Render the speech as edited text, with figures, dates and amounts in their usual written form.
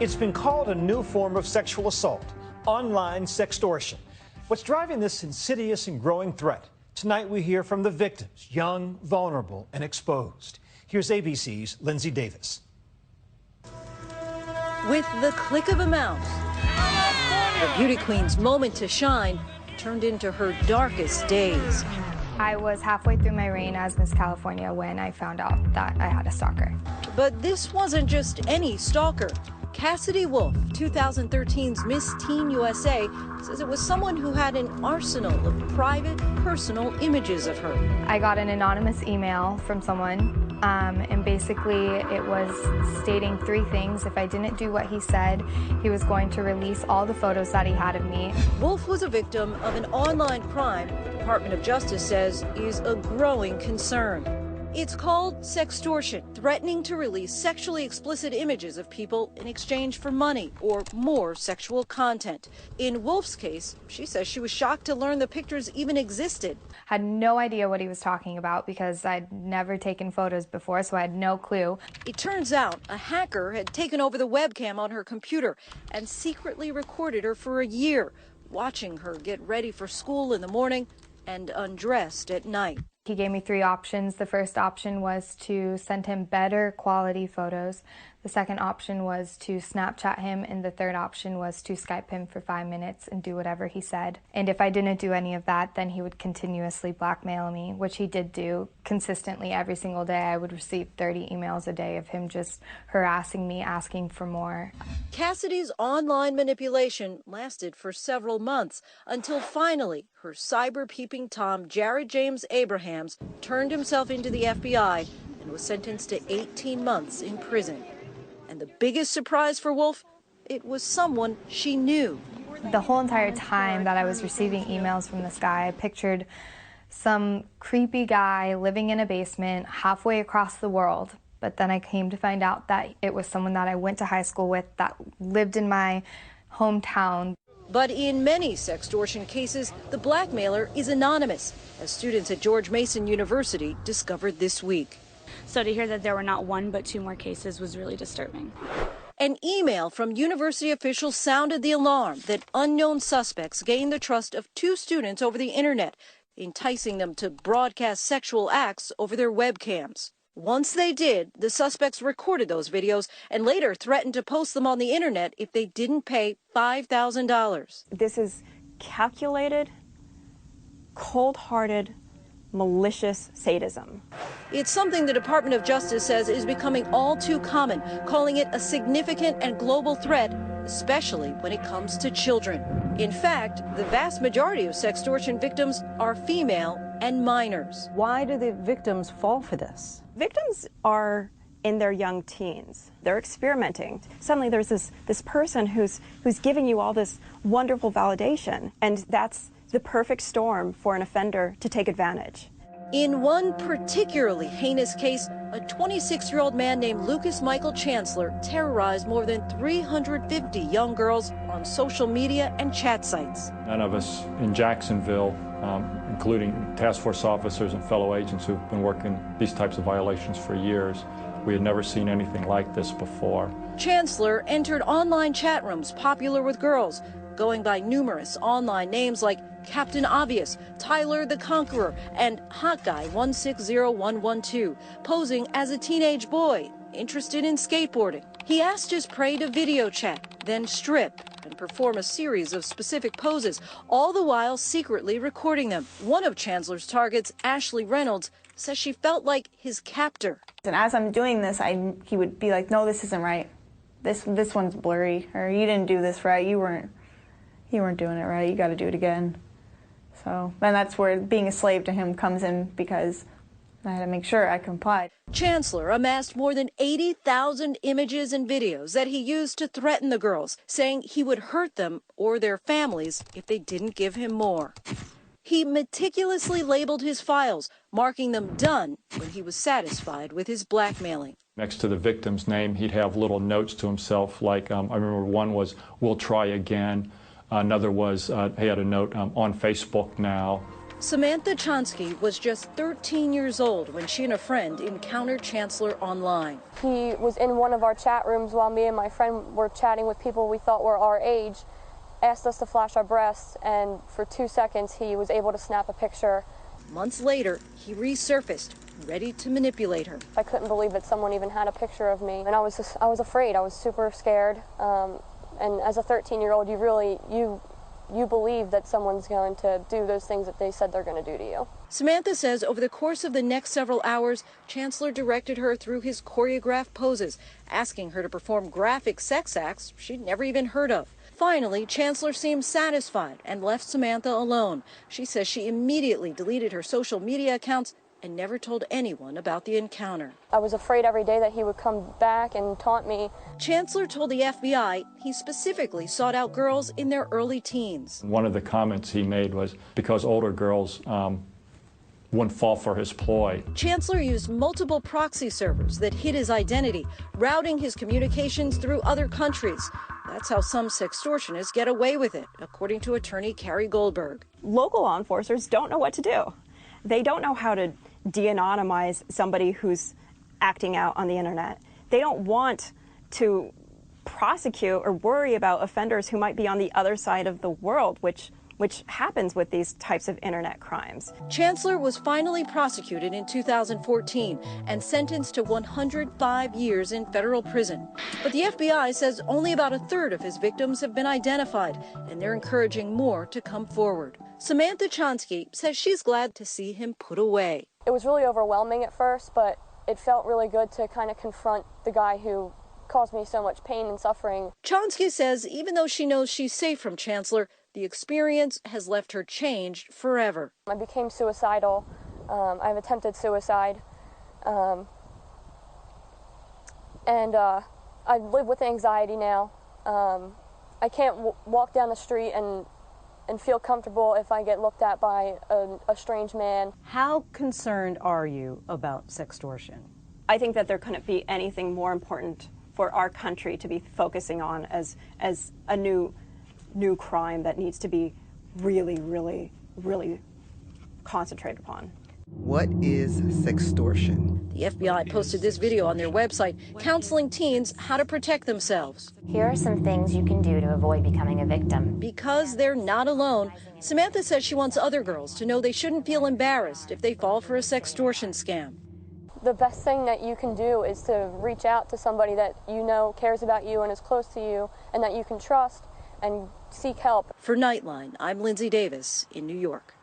It's been called a new form of sexual assault, online sextortion. What's driving this insidious and growing threat? Tonight we hear from the victims, young, vulnerable, and exposed. Here's ABC's Lindsay Davis. With the click of a mouse, the beauty queen's moment to shine turned into her darkest days. I was halfway through my reign as Miss California when I found out that I had a stalker. But this wasn't just any stalker. Cassidy Wolf, 2013's Miss Teen USA, says it was someone who had an arsenal of private, personal images of her. I got an anonymous email from someone, and basically it was stating three things. If I didn't do what he said, he was going to release all the photos that he had of me. Wolf was a victim of an online crime the Department of Justice says is a growing concern. It's called sextortion, threatening to release sexually explicit images of people in exchange for money or more sexual content. In Wolf's case, she says she was shocked to learn the pictures even existed. Had no idea what he was talking about because I'd never taken photos before, so I had no clue. It turns out a hacker had taken over the webcam on her computer and secretly recorded her for a year, watching her get ready for school in the morning and undressed at night. He gave me three options. The first option was to send him better quality photos. The second option was to Snapchat him, and the third option was to Skype him for 5 minutes and do whatever he said. And if I didn't do any of that, then he would continuously blackmail me, which he did do consistently every single day. I would receive 30 emails a day of him just harassing me, asking for more. Cassidy's online manipulation lasted for several months until finally her cyber-peeping Tom Jared James Abrahams turned himself into the FBI and was sentenced to 18 months in prison. And the biggest surprise for Wolf, it was someone she knew. The whole entire time that I was receiving emails from this guy, I pictured some creepy guy living in a basement halfway across the world. But then I came to find out that it was someone that I went to high school with, that lived in my hometown. But in many sextortion cases, the blackmailer is anonymous, as students at George Mason University discovered this week. So to hear that there were not one but two more cases was really disturbing. An email from university officials sounded the alarm that unknown suspects gained the trust of two students over the internet, enticing them to broadcast sexual acts over their webcams. Once they did, the suspects recorded those videos and later threatened to post them on the internet if they didn't pay $5,000. This is calculated, cold-hearted, malicious sadism. It's something the Department of Justice says is becoming all too common, calling it a significant and global threat, especially when it comes to children. In fact, the vast majority of sextortion victims are female and minors. Why do the victims fall for this? Victims are in their young teens. They're experimenting. Suddenly there's this person who's giving you all this wonderful validation, and that's the perfect storm for an offender to take advantage. In one particularly heinous case, a 26-year-old man named Lucas Michael Chancellor terrorized more than 350 young girls on social media and chat sites. None of us in Jacksonville, including task force officers and fellow agents who've been working these types of violations for years, we had never seen anything like this before. Chancellor entered online chat rooms popular with girls, going by numerous online names like Captain Obvious, Tyler the Conqueror, and Hot Guy 160112, posing as a teenage boy interested in skateboarding. He asked his prey to video chat, then strip and perform a series of specific poses, all the while secretly recording them. One of Chancellor's targets, Ashley Reynolds, says she felt like his captor. And as I'm doing this, he would be like, "No, this isn't right. This one's blurry, or you didn't do this right. You weren't doing it right. You got to do it again." So, and that's where being a slave to him comes in, because I had to make sure I complied. Chancellor amassed more than 80,000 images and videos that he used to threaten the girls, saying he would hurt them or their families if they didn't give him more. He meticulously labeled his files, marking them done when he was satisfied with his blackmailing. Next to the victim's name, he'd have little notes to himself, like, I remember one was, "We'll try again." Another was, he had a note, "On Facebook now." Samantha Chonsky was just 13 years old when she and a friend encountered Chancellor online. He was in one of our chat rooms while me and my friend were chatting with people we thought were our age, asked us to flash our breasts, and for 2 seconds he was able to snap a picture. Months later, he resurfaced, ready to manipulate her. I couldn't believe that someone even had a picture of me, and I was afraid. I was super scared. And as a 13-year-old, you believe that someone's going to do those things that they said they're going to do to you. Samantha says over the course of the next several hours, Chancellor directed her through his choreographed poses, asking her to perform graphic sex acts she'd never even heard of. Finally, Chancellor seemed satisfied and left Samantha alone. She says she immediately deleted her social media accounts and never told anyone about the encounter. I was afraid every day that he would come back and taunt me. Chancellor told the FBI he specifically sought out girls in their early teens. One of the comments he made was because older girls wouldn't fall for his ploy. Chancellor used multiple proxy servers that hid his identity, routing his communications through other countries. That's how some sextortionists get away with it, according to attorney Carrie Goldberg. Local law enforcers don't know what to do. They don't know how to de-anonymize somebody who's acting out on the internet. They don't want to prosecute or worry about offenders who might be on the other side of the world, which happens with these types of internet crimes. Chancellor was finally prosecuted in 2014 and sentenced to 105 years in federal prison. But the FBI says only about a third of his victims have been identified, and they're encouraging more to come forward. Samantha Chonsky says she's glad to see him put away. It was really overwhelming at first, but it felt really good to kind of confront the guy who caused me so much pain and suffering. Chonsky says even though she knows she's safe from Chancellor, the experience has left her changed forever. I became suicidal. I've attempted suicide. And I live with anxiety now. I can't walk down the street and feel comfortable if I get looked at by a strange man. How concerned are you about sextortion? I think that there couldn't be anything more important for our country to be focusing on as a new crime that needs to be really, really, really concentrated upon. What is sextortion? The FBI posted this video on their website, counseling teens how to protect themselves. Here are some things you can do to avoid becoming a victim. Because they're not alone, Samantha says she wants other girls to know they shouldn't feel embarrassed if they fall for a sextortion scam. The best thing that you can do is to reach out to somebody that you know cares about you and is close to you and that you can trust and seek help. For Nightline, I'm Lindsay Davis in New York.